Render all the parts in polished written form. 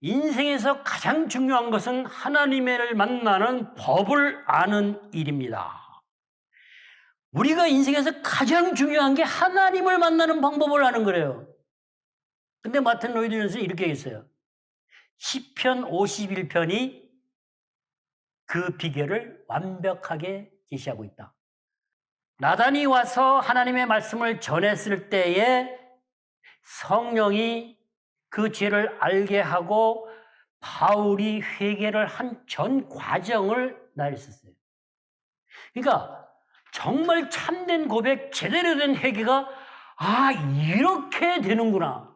인생에서 가장 중요한 것은 하나님을 만나는 법을 아는 일입니다. 우리가 인생에서 가장 중요한 게 하나님을 만나는 방법을 아는 거래요. 근데 마틴 로이드 존슨이 이렇게 했어요. 시편 51편이 그 비결을 완벽하게 제시하고 있다. 나단이 와서 하나님의 말씀을 전했을 때에 성령이 그 죄를 알게 하고 바울이 회개를 한 전 과정을 나열했었어요. 그러니까 정말 참된 고백, 제대로 된 회개가 이렇게 되는구나.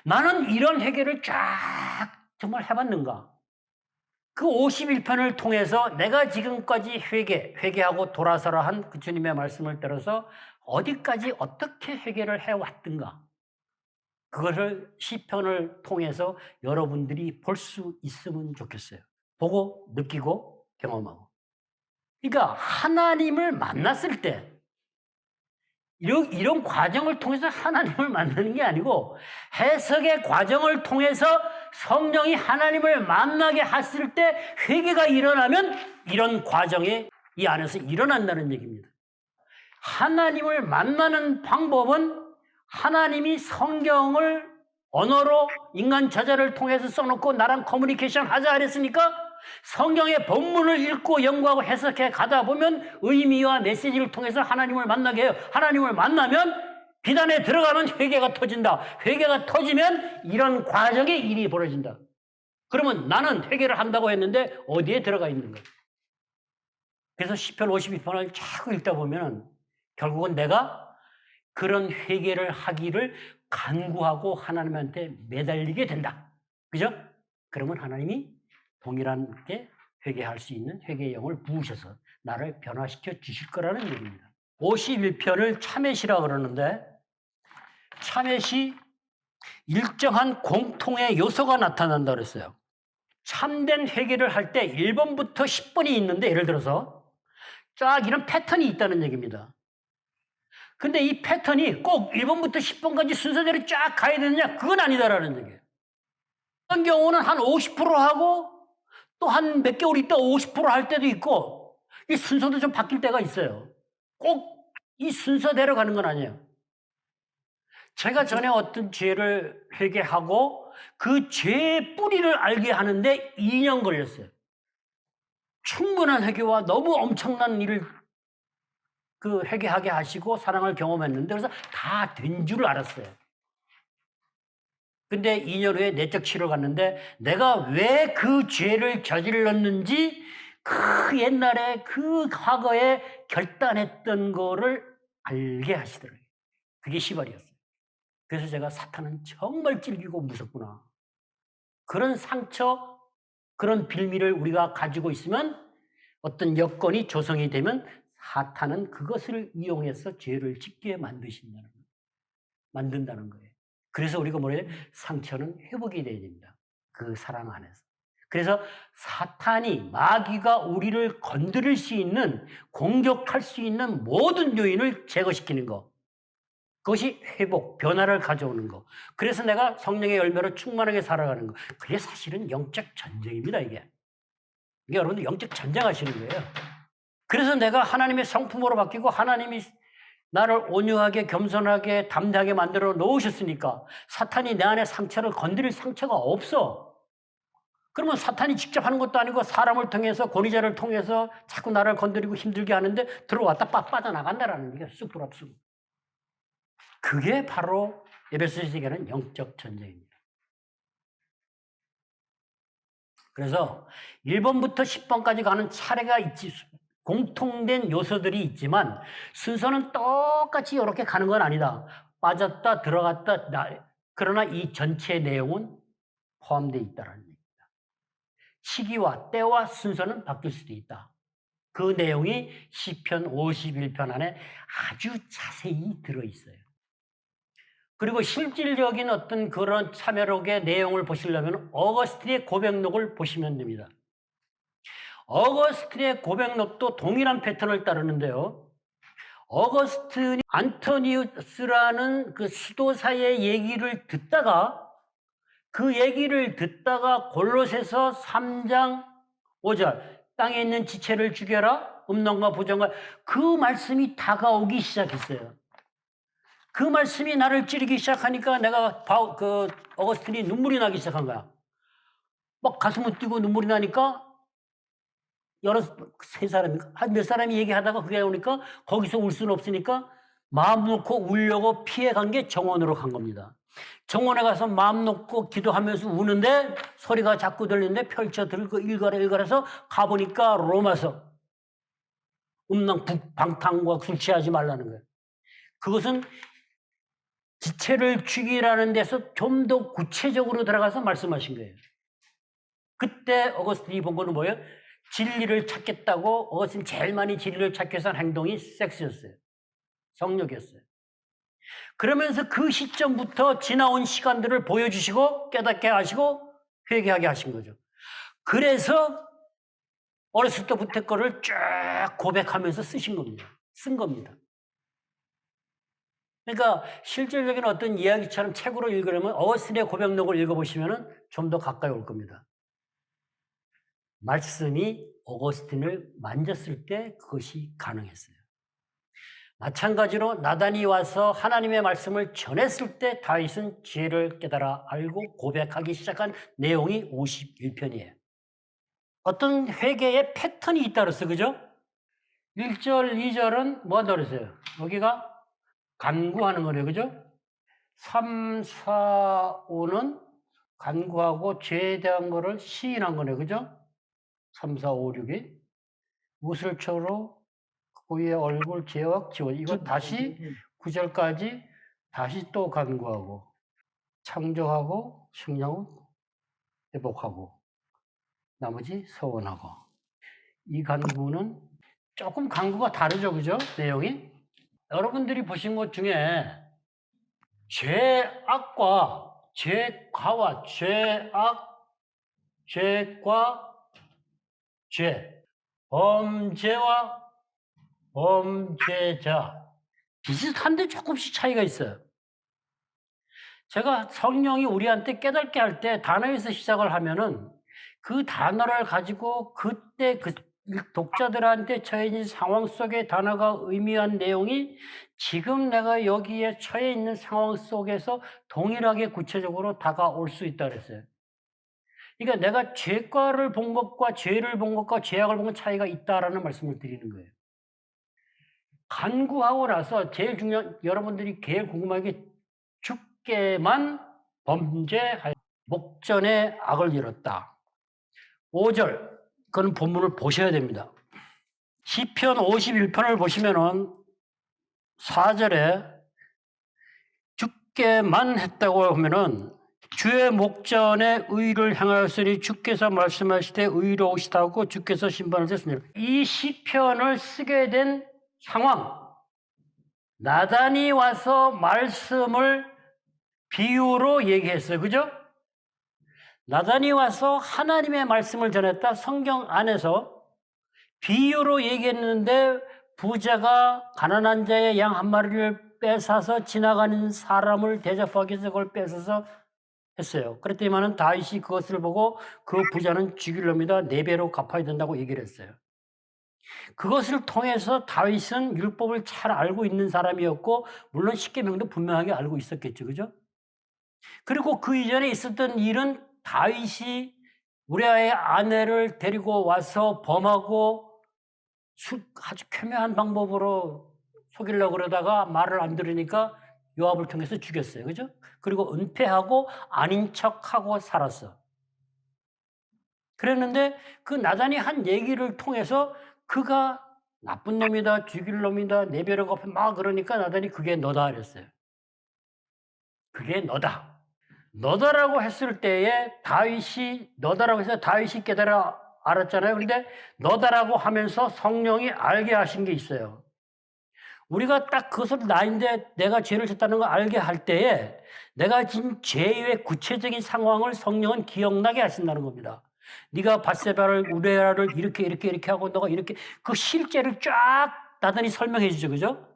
나는 이런 회개를 쫙 정말 해봤는가. 그 51편을 통해서 내가 지금까지 회개하고 돌아서라 한 그 주님의 말씀을 따라서 어디까지 어떻게 회개를 해왔든가. 그것을 시편을 통해서 여러분들이 볼 수 있으면 좋겠어요. 보고 느끼고 경험하고. 그러니까 하나님을 만났을 때 이런 과정을 통해서 하나님을 만나는 게 아니고 해석의 과정을 통해서 성령이 하나님을 만나게 했을 때 회개가 일어나면 이런 과정이 이 안에서 일어난다는 얘기입니다. 하나님을 만나는 방법은 하나님이 성경을 언어로 인간 저자를 통해서 써놓고 나랑 커뮤니케이션 하자 그랬으니까 성경의 본문을 읽고 연구하고 해석해 가다 보면 의미와 메시지를 통해서 하나님을 만나게 해요. 하나님을 만나면 비단에 들어가면 회개가 터진다. 회개가 터지면 이런 과정의 일이 벌어진다. 그러면 나는 회개를 한다고 했는데 어디에 들어가 있는 거예요? 그래서 시편 52편을 자꾸 읽다 보면 결국은 내가 그런 회개를 하기를 간구하고 하나님한테 매달리게 된다. 그죠? 그러면 하나님이 동일하게 회개할 수 있는 회개의 영을 부으셔서 나를 변화시켜 주실 거라는 얘기입니다. 51편을 참회시라고 그러는데 참회시 일정한 공통의 요소가 나타난다 그랬어요. 참된 회개를 할 때 1번부터 10번이 있는데 예를 들어서 쫙 이런 패턴이 있다는 얘기입니다. 근데 이 패턴이 꼭 1번부터 10번까지 순서대로 쫙 가야 되느냐? 그건 아니다라는 얘기예요. 어떤 경우는 한 50% 하고 또 한 몇 개월 있다 50% 할 때도 있고 이 순서도 좀 바뀔 때가 있어요. 꼭 이 순서대로 가는 건 아니에요. 제가 전에 어떤 죄를 회개하고 그 죄의 뿌리를 알게 하는데 2년 걸렸어요. 충분한 회개와 너무 엄청난 일을 회개하게 하시고 사랑을 경험했는데 그래서 다 된 줄 알았어요. 근데 2년 후에 내적 치료를 갔는데 내가 왜 그 죄를 저질렀는지 그 옛날에 그 과거에 결단했던 거를 알게 하시더라고요. 그게 시발이었어요. 그래서 제가 사탄은 정말 찔기고 무섭구나. 그런 상처, 그런 빌미를 우리가 가지고 있으면 어떤 여건이 조성이 되면 사탄은 그것을 이용해서 죄를 짓게 만든다는 거예요. 그래서 우리가 뭐래요? 상처는 회복이 돼야 됩니다. 그 사랑 안에서. 그래서 사탄이 마귀가 우리를 건드릴 수 있는 공격할 수 있는 모든 요인을 제거시키는 거. 그것이 회복, 변화를 가져오는 거. 그래서 내가 성령의 열매로 충만하게 살아가는 거. 그게 사실은 영적 전쟁입니다, 이게. 이게 여러분들 영적 전쟁하시는 거예요. 그래서 내가 하나님의 성품으로 바뀌고 하나님이 나를 온유하게 겸손하게 담대하게 만들어 놓으셨으니까 사탄이 내 안에 상처를 건드릴 상처가 없어. 그러면 사탄이 직접 하는 것도 아니고 사람을 통해서 권위자를 통해서 자꾸 나를 건드리고 힘들게 하는데 들어왔다 빠져나간다라는 얘기가 쑥 돌아쓰고. 그게 바로 에베소서에서 얘기하는 영적 전쟁입니다. 그래서 1번부터 10번까지 가는 차례가 있지, 공통된 요소들이 있지만 순서는 똑같이 이렇게 가는 건 아니다. 빠졌다 들어갔다 그러나 이 전체 내용은 포함되어 있다는 얘기입니다. 시기와 때와 순서는 바뀔 수도 있다. 그 내용이 시편 51편 안에 아주 자세히 들어있어요. 그리고 실질적인 어떤 그런 참여록의 내용을 보시려면 어거스틴의 고백록을 보시면 됩니다. 어거스틴의 고백록도 동일한 패턴을 따르는데요. 어거스틴이 안토니우스라는 그 수도사의 얘기를 듣다가 그 얘기를 듣다가 골로새서 3장 5절 땅에 있는 지체를 죽여라 음란과 부정과 그 말씀이 다가오기 시작했어요. 그 말씀이 나를 찌르기 시작하니까 내가 어거스틴이 눈물이 나기 시작한 거야. 막 가슴을 뛰고 눈물이 나니까 세 사람이 한 몇 사람이 얘기하다가 그게 오니까 거기서 울 수는 없으니까 마음 놓고 울려고 피해간 게 정원으로 간 겁니다. 정원에 가서 마음 놓고 기도하면서 우는데 소리가 자꾸 들리는데 펼쳐 들고 일갈해서 가보니까 로마서 음란 방탕과 술 취하지 말라는 거예요. 그것은 지체를 죽이라는 데서 좀 더 구체적으로 들어가서 말씀하신 거예요. 그때 어거스틴이 본 거는 뭐예요? 진리를 찾겠다고 어거스틴 제일 많이 진리를 찾기 위해서 한 행동이 섹스였어요. 성욕이었어요. 그러면서 그 시점부터 지나온 시간들을 보여주시고 깨닫게 하시고 회개하게 하신 거죠. 그래서 어렸을 때부터 거를 쫙 고백하면서 쓰신 겁니다. 쓴 겁니다. 그러니까 실질적인 어떤 이야기처럼 책으로 읽으려면 어거스틴의 고백록을 읽어보시면 좀 더 가까이 올 겁니다. 말씀이 어거스틴을 만졌을 때 그것이 가능했어요. 마찬가지로 나단이 와서 하나님의 말씀을 전했을 때 다윗은 지혜를 깨달아 알고 고백하기 시작한 내용이 51편이에요. 어떤 회개의 패턴이 있다 그랬어요. 그죠? 1절, 2절은 뭐한다 그랬어요? 여기가 간구하는 거네요. 그죠? 3, 4, 5는 간구하고 죄에 대한 거를 시인한 거네요. 그죠? 3, 4, 5, 6이 무술초로 그의 얼굴 죄악 지워 이거 다시 9절까지 다시 또 간구하고 창조하고 식량하고 회복하고 나머지 서원하고 이 간구는 조금 간구가 다르죠. 그죠? 내용이 여러분들이 보신 것 중에 죄악과 죄과와 죄악 죄과 죄 범죄와 범죄자 비슷한데 조금씩 차이가 있어요. 제가 성령이 우리한테 깨닫게 할 때 단어에서 시작을 하면은 그 단어를 가지고 그때 그 독자들한테 처해 있는 상황 속의 단어가 의미한 내용이 지금 내가 여기에 처해 있는 상황 속에서 동일하게 구체적으로 다가올 수 있다 그랬어요. 그러니까 내가 죄과를 본 것과 죄를 본 것과 죄악을 본 것 차이가 있다라는 말씀을 드리는 거예요. 간구하고 나서 제일 중요한 여러분들이 제일 궁금한 게 주께만 범죄할 목전에 악을 이뤘다. 5절 그건 본문을 보셔야 됩니다. 시편 51편을 보시면은 4절에 주께만 했다고 하면은 주의 목전에 의를 행하였으니 주께서 말씀하시되 의로우시다고 주께서 심판을 했습니다. 이 시편을 쓰게 된 상황, 나단이 와서 말씀을 비유로 얘기했어요. 그죠? 나단이 와서 하나님의 말씀을 전했다. 성경 안에서 비유로 얘기했는데 부자가 가난한 자의 양 한 마리를 뺏어서 지나가는 사람을 대접하기 위해서 그걸 뺏어서 했어요. 그랬더니만은 다윗이 그것을 보고 그 부자는 죽일 놈이다. 4배로 갚아야 된다고 얘기를 했어요. 그것을 통해서 다윗은 율법을 잘 알고 있는 사람이었고 물론 십계명도 분명하게 알고 있었겠죠. 그죠? 그리고 그 이전에 있었던 일은 다윗이 우리아의 아내를 데리고 와서 범하고 아주 교묘한 방법으로 속이려고 그러다가 말을 안 들으니까 요압을 통해서 죽였어요. 그죠? 그리고 은폐하고 아닌 척하고 살았어. 그랬는데 그 나단이 한 얘기를 통해서 그가 나쁜 놈이다, 죽일 놈이다, 4배로 갚아 막 그러니까 나단이 그게 너다 그랬어요. 그게 너다. 너다라고 했을 때에 다윗이 너다라고 해서 다윗이 깨달아 알았잖아요. 그런데 너다라고 하면서 성령이 알게 하신 게 있어요. 우리가 딱 그것을 나인데 내가 죄를 졌다는 걸 알게 할 때에 내가 진 죄의 구체적인 상황을 성령은 기억나게 하신다는 겁니다. 네가 밧세바를 우레아를 이렇게 하고 너가 이렇게 그 실제를 쫙 나단이 설명해 주죠. 그죠?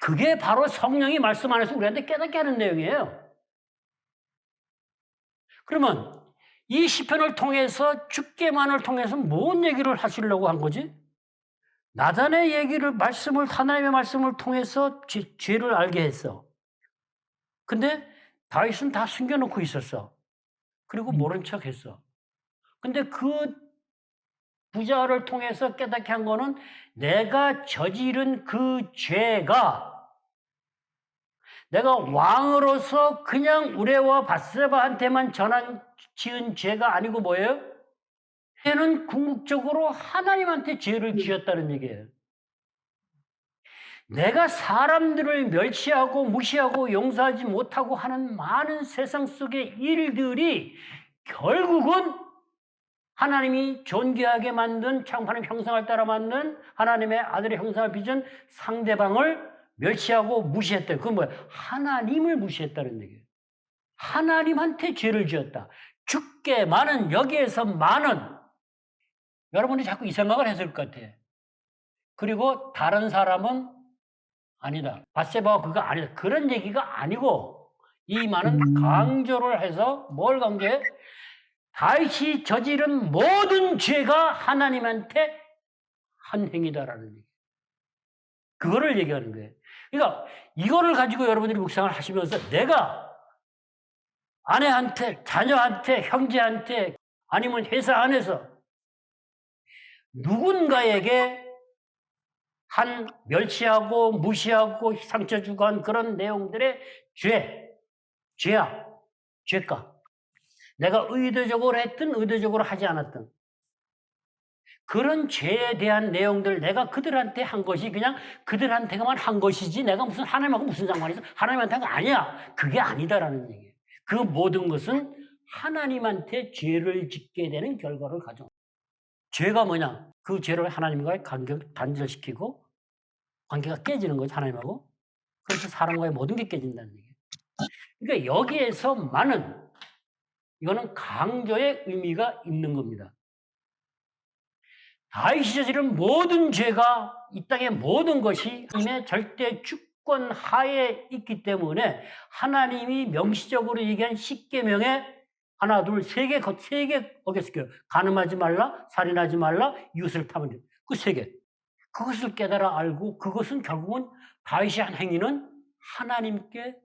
그게 바로 성령이 말씀 안에서 우리한테 깨닫게 하는 내용이에요. 그러면 이 시편을 통해서 주께만을 통해서 뭔 얘기를 하시려고 한 거지? 나단의 얘기를 하나님의 말씀을 통해서 죄를 알게 했어. 근데 다윗은 다 숨겨놓고 있었어. 그리고 모른 척 했어. 근데 그 부자를 통해서 깨닫게 한 거는 내가 저지른 그 죄가 내가 왕으로서 그냥 우레와 밧세바한테만 지은 죄가 아니고 뭐예요? 죄는 궁극적으로 하나님한테 죄를 지었다는 얘기예요. 내가 사람들을 멸시하고 무시하고 용서하지 못하고 하는 많은 세상 속의 일들이 결국은 하나님이 존귀하게 만든 하나님 형상을 따라 만든 하나님의 아들의 형상을 빚은 상대방을 멸시하고 무시했다. 그건 뭐야? 하나님을 무시했다는 얘기예요. 하나님한테 죄를 지었다. 주께만은 여기에서 많은 여러분이 자꾸 이 생각을 했을 것 같아. 그리고 다른 사람은 아니다. 밧세바가 그거 아니다. 그런 얘기가 아니고 이 말은 강조를 해서 뭘 강조해? 다윗이 저지른 모든 죄가 하나님한테 한 행위다라는 얘기. 그거를 얘기하는 거예요. 그러니까 이거를 가지고 여러분들이 묵상을 하시면서 내가 아내한테, 자녀한테, 형제한테 아니면 회사 안에서 누군가에게 한 멸시하고 무시하고 상처 주고 한 그런 내용들의 죄가 내가 의도적으로 했든 의도적으로 하지 않았든 그런 죄에 대한 내용들 내가 그들한테 한 것이 그냥 그들한테만 한 것이지 내가 무슨 하나님하고 무슨 상관이 있어? 하나님한테 한 거 아니야. 그게 아니다라는 얘기예요. 그 모든 것은 하나님한테 죄를 짓게 되는 결과를 가져. 죄가 뭐냐? 그 죄를 하나님과의 관계를 단절시키고 관계가 깨지는 거죠, 하나님하고. 그래서 사람과의 모든 게 깨진다는 얘기예요. 그러니까 여기에서 많은 이거는 강조의 의미가 있는 겁니다. 다윗이 저지른 모든 죄가 이 땅의 모든 것이 하나님의 절대 주권 하에 있기 때문에 하나님이 명시적으로 얘기한 십계명에 하나, 둘, 세 개 어겼을게요. 간음하지 말라, 살인하지 말라, 이웃을 탐하지. 그 세 개. 그것을 깨달아 알고 그것은 결국은 다윗이 한 행위는 하나님께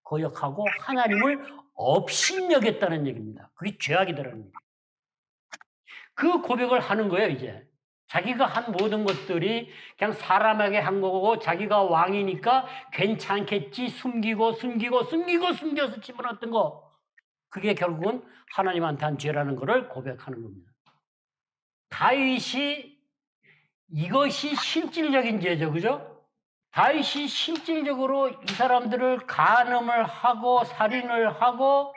거역하고 하나님을 업신여겼다는 얘기입니다. 그게 죄악이다라는 얘기예요. 그 고백을 하는 거예요, 이제. 자기가 한 모든 것들이 그냥 사람에게 한 거고 자기가 왕이니까 괜찮겠지 숨겨서 집어넣었던 거. 그게 결국은 하나님한테 한 죄라는 것을 고백하는 겁니다. 다윗이 이것이 실질적인 죄죠. 그죠? 다윗이 실질적으로 이 사람들을 간음을 하고 살인을 하고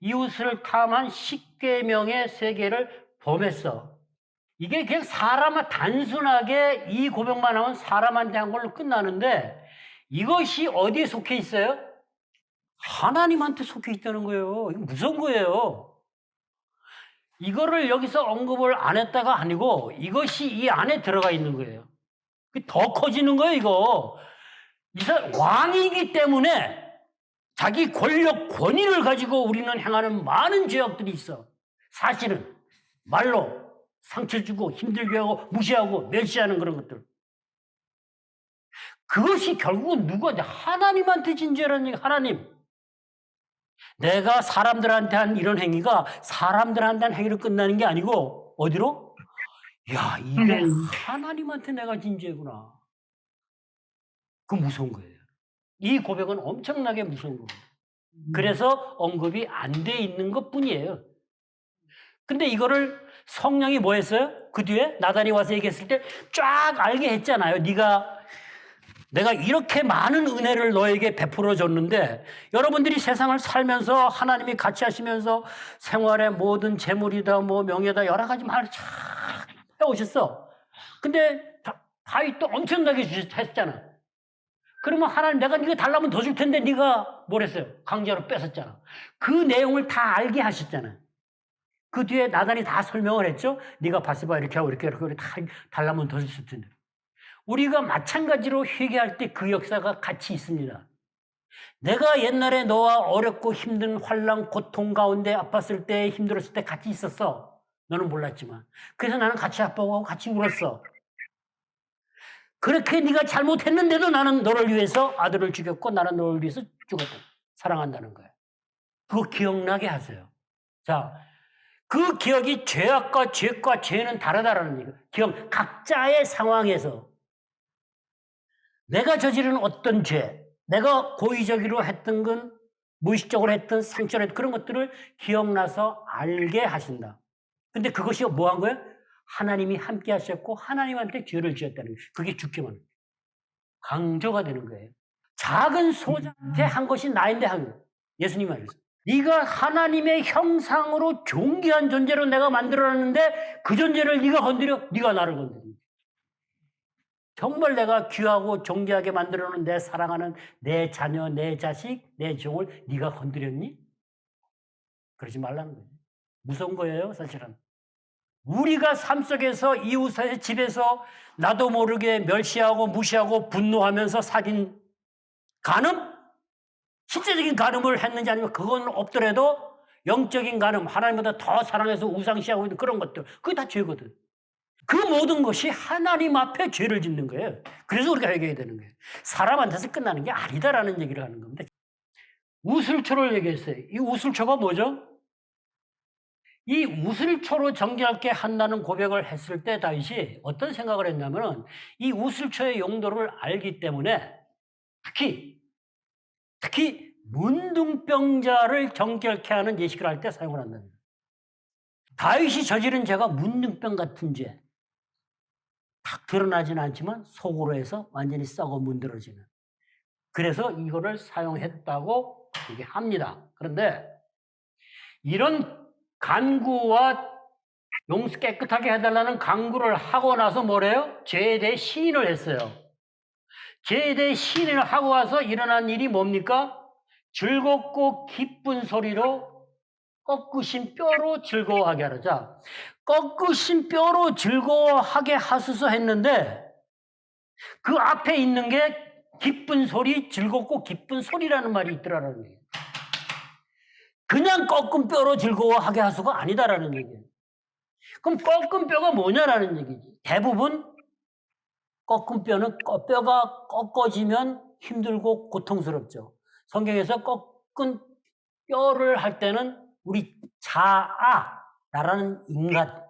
이웃을 탐한 십계명의 세계를 범했어. 이게 그냥 단순하게 이 고백만 하면 사람한테 한 걸로 끝나는데 이것이 어디에 속해 있어요? 하나님한테 속해 있다는 거예요. 이거 무서운 거예요. 이거를 여기서 언급을 안 했다가 아니고 이것이 이 안에 들어가 있는 거예요. 더 커지는 거예요, 이거. 왕이기 때문에 자기 권력, 권위를 가지고 우리는 행하는 많은 죄악들이 있어. 사실은 말로 상처 주고 힘들게 하고 무시하고 멸시하는 그런 것들. 그것이 결국은 누구한테? 하나님한테 진 죄라는 얘기. 하나님. 내가 사람들한테 한 이런 행위가 사람들한테 한 행위로 끝나는 게 아니고 어디로? 야, 이게 하나님한테 내가 진 죄구나. 그 무서운 거예요. 이 고백은 엄청나게 무서운 겁니다. 그래서 언급이 안 돼 있는 것뿐이에요. 근데 이거를 성령이 뭐 했어요? 그 뒤에 나단이 와서 얘기했을 때 쫙 알게 했잖아요. 내가 이렇게 많은 은혜를 너에게 베풀어 줬는데 여러분들이 세상을 살면서 하나님이 같이 하시면서 생활의 모든 재물이다 뭐 명예다 여러 가지 말을 잘 해오셨어. 근데 다윗도 엄청나게 했잖아. 그러면 하나님 내가 네가 달라면 더 줄 텐데 네가 뭘 했어요? 강제로 뺏었잖아. 그 내용을 다 알게 하셨잖아. 그 뒤에 나단이 다 설명을 했죠. 네가 밧세바 이렇게 하고 이렇게 다 달라면 더 줄 텐데. 우리가 마찬가지로 회개할 때 그 역사가 같이 있습니다. 내가 옛날에 너와 어렵고 힘든 환난, 고통 가운데 아팠을 때, 힘들었을 때 같이 있었어. 너는 몰랐지만. 그래서 나는 같이 아파하고 같이 울었어. 그렇게 네가 잘못했는데도 나는 너를 위해서 아들을 죽였고 나는 너를 위해서 죽었다. 사랑한다는 거예요. 그거 기억나게 하세요. 자, 그 기억이 죄악과 죄는 다르다라는 얘기예요. 기억, 각자의 상황에서 내가 저지른 어떤 죄, 내가 고의적으로 했던 건 무의식적으로 했던 상처를 했던 그런 것들을 기억나서 알게 하신다. 근데 그것이 뭐 한 거예요? 하나님이 함께 하셨고 하나님한테 죄를 지었다는 거예요. 그게 죽기만 해요. 강조가 되는 거예요. 작은 소자한테 한 것이 나인데 한 거예요. 예수님 말이죠. 네가 하나님의 형상으로 존귀한 존재로 내가 만들어놨는데 그 존재를 네가 건드려? 네가 나를 건드려. 정말 내가 귀하고 존귀하게 만들어놓은 내 사랑하는 내 자녀, 내 자식, 내 종을 네가 건드렸니? 그러지 말라는 거예요. 무서운 거예요, 사실은. 우리가 삶 속에서 이웃의 집에서 나도 모르게 멸시하고 무시하고 분노하면서 사귄 간음? 실제적인 간음을 했는지 아니면 그건 없더라도 영적인 간음, 하나님보다 더 사랑해서 우상시하고 있는 그런 것들, 그게 다 죄거든. 그 모든 것이 하나님 앞에 죄를 짓는 거예요. 그래서 우리가 회개해야 되는 거예요. 사람한테서 끝나는 게 아니다라는 얘기를 하는 겁니다. 우슬초를 얘기했어요. 이 우슬초가 뭐죠? 이 우슬초로 정결케 한다는 고백을 했을 때 다윗이 어떤 생각을 했냐면은 이 우슬초의 용도를 알기 때문에 특히 문둥병자를 정결케 하는 예식을 할 때 사용을 한답니다. 다윗이 저지른 죄가 문둥병 같은 죄. 딱 드러나지는 않지만 속으로 해서 완전히 썩어 문드러지는. 그래서 이거를 사용했다고 얘기합니다. 그런데 이런 간구와 용서 깨끗하게 해달라는 간구를 하고 나서 뭐래요? 죄에 대해 시인을 했어요. 죄에 대해 시인을 하고 와서 일어난 일이 뭡니까? 즐겁고 기쁜 소리로 꺾으신 뼈로 즐거워하게 하자. 꺾으신 뼈로 즐거워하게 하소서 했는데 그 앞에 있는 게 기쁜 소리, 즐겁고 기쁜 소리라는 말이 있더라는 거예요. 그냥 꺾은 뼈로 즐거워하게 하소가 아니다라는 얘기예요. 그럼 꺾은 뼈가 뭐냐라는 얘기지. 대부분 꺾은 뼈는 뼈가 꺾어지면 힘들고 고통스럽죠. 성경에서 꺾은 뼈를 할 때는 우리 자아라는 인간,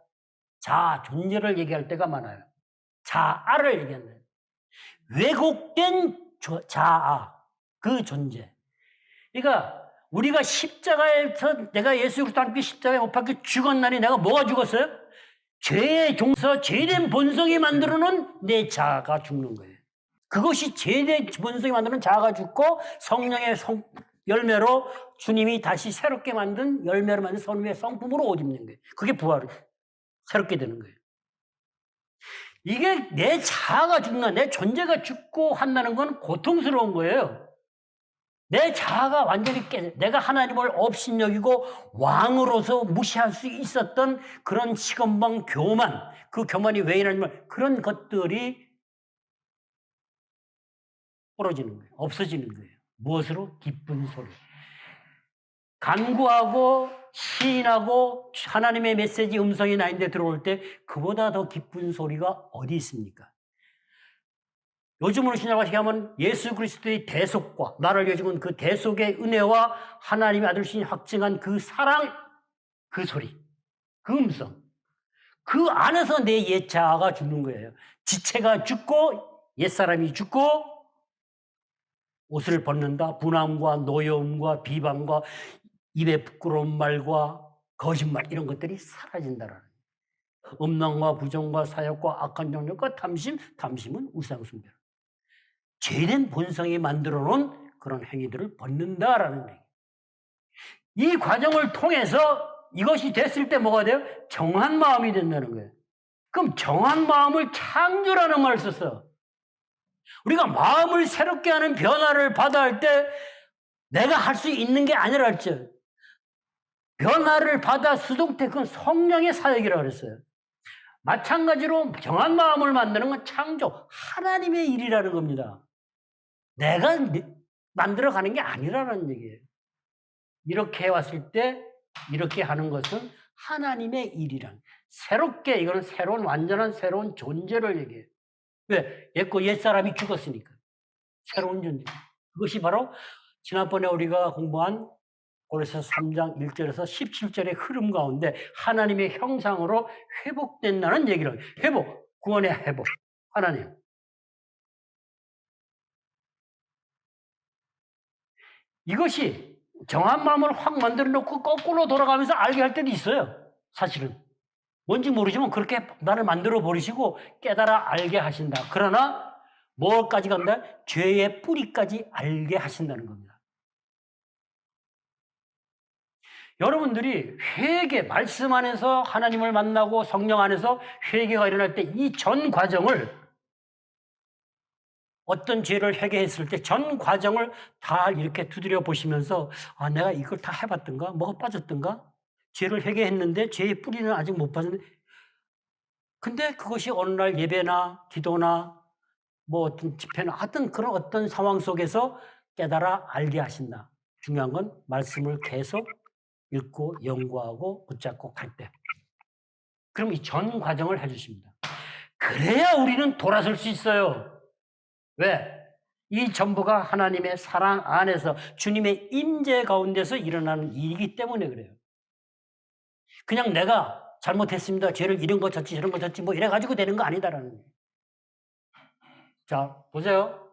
자아, 존재를 얘기할 때가 많아요. 자아를 얘기한다. 왜곡된 자아, 그 존재. 그러니까 우리가 십자가에서 내가 예수 그리스도 함께 십자가에 못 박혀 죽었나니 내가 뭐가 죽었어요? 죄의 종서, 죄된 본성이 만들어놓은 내 자아가 죽는 거예요. 그것이 죄된 본성이 만드는 자아가 죽고 성령의 열매로 주님이 다시 새롭게 만든 열매로 만든 성령의 성품으로 옷 입는 거예요. 그게 부활이 새롭게 되는 거예요. 이게 내 자아가 죽나, 내 존재가 죽고 한다는 건 고통스러운 거예요. 내 자아가 완전히 깨져. 내가 하나님을 업신여기고 왕으로서 무시할 수 있었던 그런 시건방 교만, 그 교만이 왜 이러냐면 그런 것들이 부러지는 거예요. 없어지는 거예요. 무엇으로? 기쁜 소리. 간구하고 시인하고 하나님의 메시지 음성이 나인데 들어올 때 그보다 더 기쁜 소리가 어디 있습니까? 요즘으로 신약하시면 예수 그리스도의 대속과 나를 위해 죽은 그 대속의 은혜와 하나님의 아들신이 확증한 그 사랑, 그 소리, 그 음성. 그 안에서 내 옛 자아가 죽는 거예요. 지체가 죽고 옛사람이 죽고 옷을 벗는다. 분함과 노여움과 비방과 입에 부끄러운 말과 거짓말 이런 것들이 사라진다라는 거예요. 음란과 부정과 사욕과 악한 정욕과 탐심은 우상숭배. 죄된 본성이 만들어 놓은 그런 행위들을 벗는다라는 얘기예요. 이 과정을 통해서 이것이 됐을 때 뭐가 돼요? 정한 마음이 된다는 거예요. 그럼 정한 마음을 창조라는 말을 썼어. 우리가 마음을 새롭게 하는 변화를 받아야 할 때 내가 할 수 있는 게 아니라 할지 변화를 받아 수동태 그건 성령의 사역이라고 그랬어요. 마찬가지로 정한 마음을 만드는 건 창조, 하나님의 일이라는 겁니다. 만들어가는 게 아니라는 얘기예요. 이렇게 해왔을 때 이렇게 하는 것은 하나님의 일이란 새롭게 이거는 새로운 완전한 새로운 존재를 얘기해요. 왜? 옛사람이 죽었으니까. 새로운 존재. 그것이 바로 지난번에 우리가 공부한 고린도서 3장 1절에서 17절의 흐름 가운데 하나님의 형상으로 회복된다는 얘기를 회복, 구원의 회복. 하나님. 이것이 정한 마음을 확 만들어 놓고 거꾸로 돌아가면서 알게 할 때도 있어요. 사실은. 뭔지 모르지만 그렇게 나를 만들어 버리시고 깨달아 알게 하신다. 그러나 뭐까지 간다? 죄의 뿌리까지 알게 하신다는 겁니다. 여러분들이 회개, 말씀 안에서 하나님을 만나고 성령 안에서 회개가 일어날 때 이 전 과정을 어떤 죄를 회개했을 때 전 과정을 다 이렇게 두드려 보시면서 아, 내가 이걸 다 해봤던가? 뭐가 빠졌던가? 죄를 회개했는데 죄의 뿌리는 아직 못 빠졌는데 근데 그것이 어느 날 예배나 기도나 뭐 어떤 집회나 하여튼 그런 어떤 상황 속에서 깨달아 알게 하신다. 중요한 건 말씀을 계속 읽고 연구하고 붙잡고 갈 때. 그럼 이 전 과정을 해주십니다. 그래야 우리는 돌아설 수 있어요. 왜? 이 전부가 하나님의 사랑 안에서 주님의 임재 가운데서 일어나는 일이기 때문에 그래요. 그냥 내가 잘못했습니다. 죄를 이런 거 졌지 저런 거 졌지 뭐 이래가지고 되는 거 아니다라는 거예요. 자, 보세요.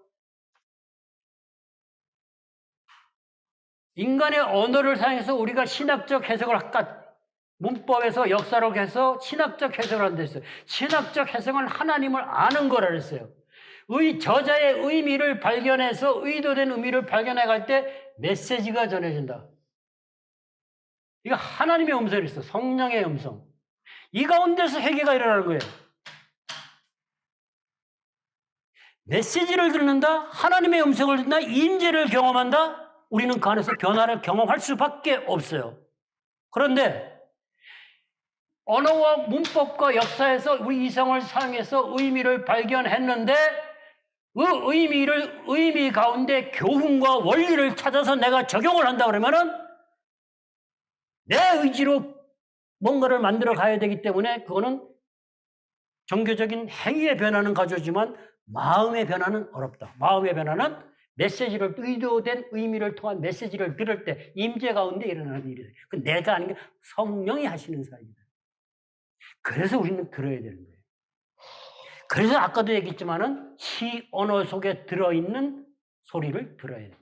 인간의 언어를 사용해서 우리가 신학적 해석을 문법에서 역사로 해서 신학적 해석을 한다 했어요. 신학적 해석은 하나님을 아는 거라 그랬어요. 저자의 의미를 발견해서 의도된 의미를 발견해 갈 때 메시지가 전해진다. 이거 하나님의 음성이 있어. 성령의 음성. 이 가운데서 회개가 일어나는 거예요. 메시지를 듣는다. 하나님의 음성을 듣는다. 임재를 경험한다. 우리는 그 안에서 변화를 경험할 수밖에 없어요. 그런데 언어와 문법과 역사에서 우리 이성을 사용해서 의미를 발견했는데 그 의미 가운데 교훈과 원리를 찾아서 내가 적용을 한다 그러면은 내 의지로 뭔가를 만들어 가야 되기 때문에 그거는 종교적인 행위의 변화는 가져오지만 마음의 변화는 어렵다. 마음의 변화는 메시지를 의도된 의미를 통한 메시지를 들을 때 임재 가운데 일어나는 일이에요. 그 내가 아닌 게 성령이 하시는 사입니다. 그래서 우리는 들어야 되는 거예요. 그래서 아까도 얘기했지만은 시 언어 속에 들어있는 소리를 들어야 됩니다.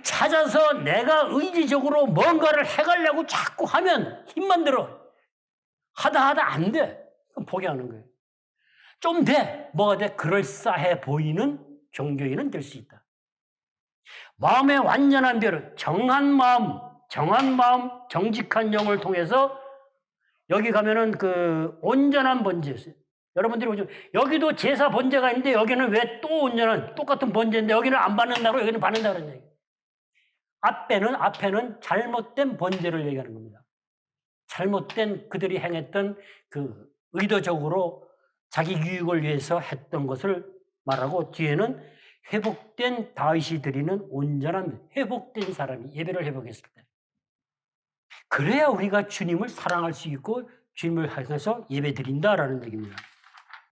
찾아서 내가 의지적으로 뭔가를 해가려고 자꾸 하면 힘만 들어. 하다 안 돼. 그럼 포기하는 거예요. 좀 돼. 뭐가 돼? 그럴싸해 보이는 종교인은 될 수 있다. 마음의 완전한 별을 정한 마음, 정직한 영을 통해서 여기 가면은 그 온전한 번제였어요. 여러분들이 보시면 여기도 제사 번제가 있는데 여기는 왜 또 온전한 똑같은 번제인데 여기는 안 받는다고 여기는 받는다고 그러는 얘기예요. 앞에는 잘못된 번제를 얘기하는 겁니다. 잘못된 그들이 행했던 그 의도적으로 자기 유익을 위해서 했던 것을 말하고 뒤에는 회복된 다윗이 드리는 온전한 회복된 사람이 예배를 회복했을 때 그래야 우리가 주님을 사랑할 수 있고 주님을 향해서 예배 드린다라는 얘기입니다.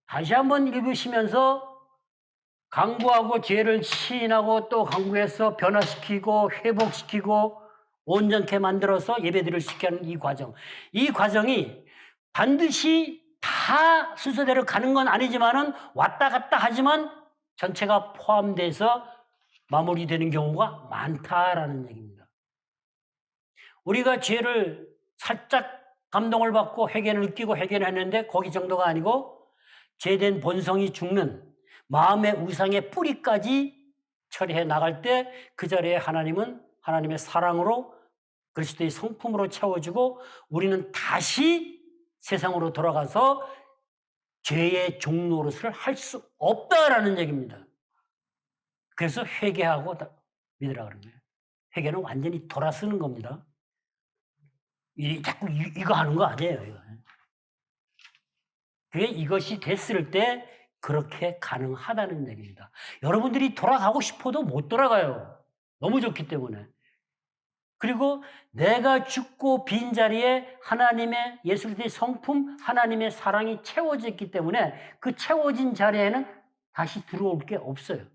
다시 한번 읽으시면서 강구하고 죄를 시인하고 또 강구해서 변화시키고 회복시키고 온전케 만들어서 예배 드릴 수 있게 하는 이 과정. 이 과정이 반드시 다 순서대로 가는 건 아니지만은 왔다 갔다 하지만 전체가 포함돼서 마무리되는 경우가 많다라는 얘기입니다. 우리가 죄를 살짝 감동을 받고 회개를 느끼고 회개를 했는데 거기 정도가 아니고 죄된 본성이 죽는 마음의 우상의 뿌리까지 처리해 나갈 때 그 자리에 하나님은 하나님의 사랑으로 그리스도의 성품으로 채워주고 우리는 다시 세상으로 돌아가서 죄의 종노릇을 할 수 없다라는 얘기입니다. 그래서 회개하고 믿으라 그런 거예요. 회개는 완전히 돌아서는 겁니다. 자꾸 이거 하는 거 아니에요. 이거. 그게 이것이 됐을 때 그렇게 가능하다는 얘기입니다. 여러분들이 돌아가고 싶어도 못 돌아가요. 너무 좋기 때문에. 그리고 내가 죽고 빈자리에 하나님의 예수 그리스도의 성품, 하나님의 사랑이 채워졌기 때문에 그 채워진 자리에는 다시 들어올 게 없어요.